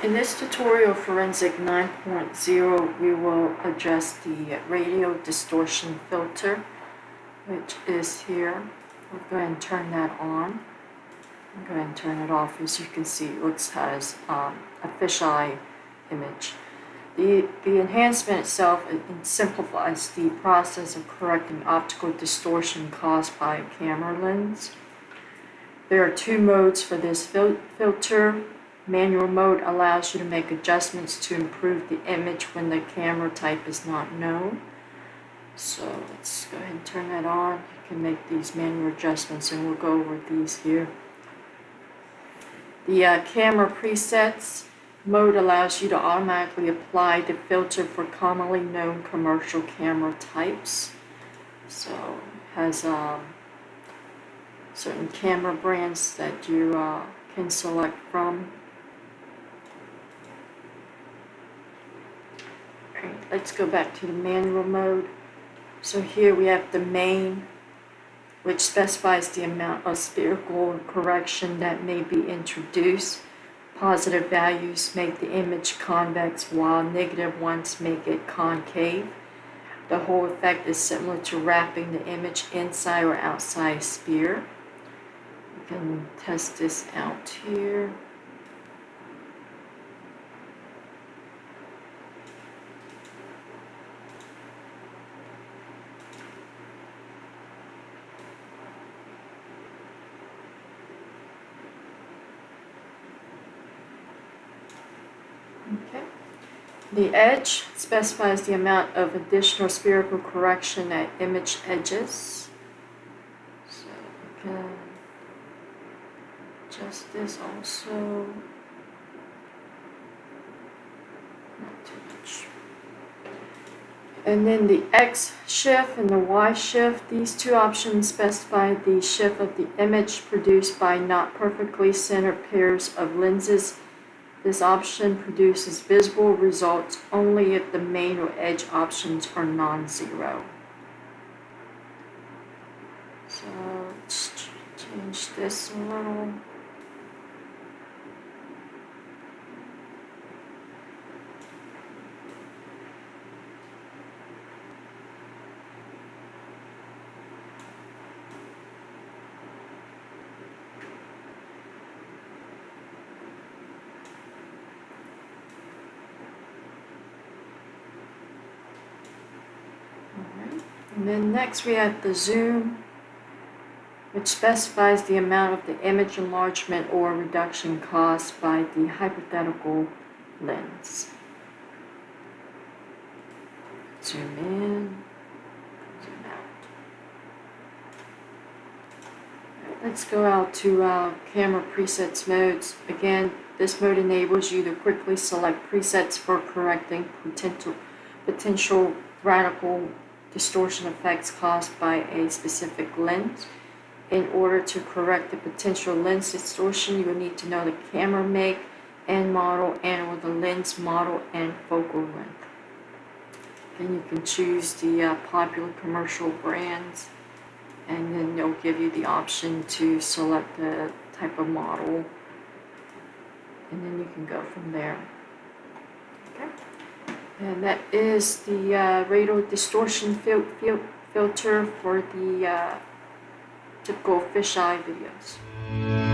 In this tutorial, Forensic 9.0, we will address the Radial Distortion filter, which is here. We'll go ahead and turn that on. I'll go ahead and turn it off. As you can see, it looks as a fisheye image. The enhancement itself, it simplifies the process of correcting optical distortion caused by a camera lens. There are two modes for this filter. Manual mode allows you to make adjustments to improve the image when the camera type is not known. So let's go ahead and turn that on. You can make these manual adjustments and we'll go over these here. The camera presets mode allows you to automatically apply the filter for commonly known commercial camera types. So it has certain camera brands that you can select from. Let's go back to the manual mode. So here we have the main, which specifies the amount of spherical correction that may be introduced. Positive values make the image convex, while negative ones make it concave. The whole effect is similar to wrapping the image inside or outside a sphere. You can test this out here. Okay. The edge specifies the amount of additional spherical correction at image edges. So we can adjust this also. Not too much. And then the X shift and the Y shift, these two options specify the shift of the image produced by not perfectly centered pairs of lenses. This option produces visible results only if the main or edge options are non-zero. So let's change this a little. And then next we have the zoom, which specifies the amount of the image enlargement or reduction caused by the hypothetical lens. Zoom in, zoom out. Let's go out to camera presets modes. Again, this mode enables you to quickly select presets for correcting potential radical distortion effects caused by a specific lens. In order to correct the potential lens distortion, you will need to know the camera make and model, and or the lens model and focal length. Then you can choose the popular commercial brands, and then they'll give you the option to select the type of model, and then you can go from there. Okay. And that is the Radial Distortion filter for the typical fisheye videos.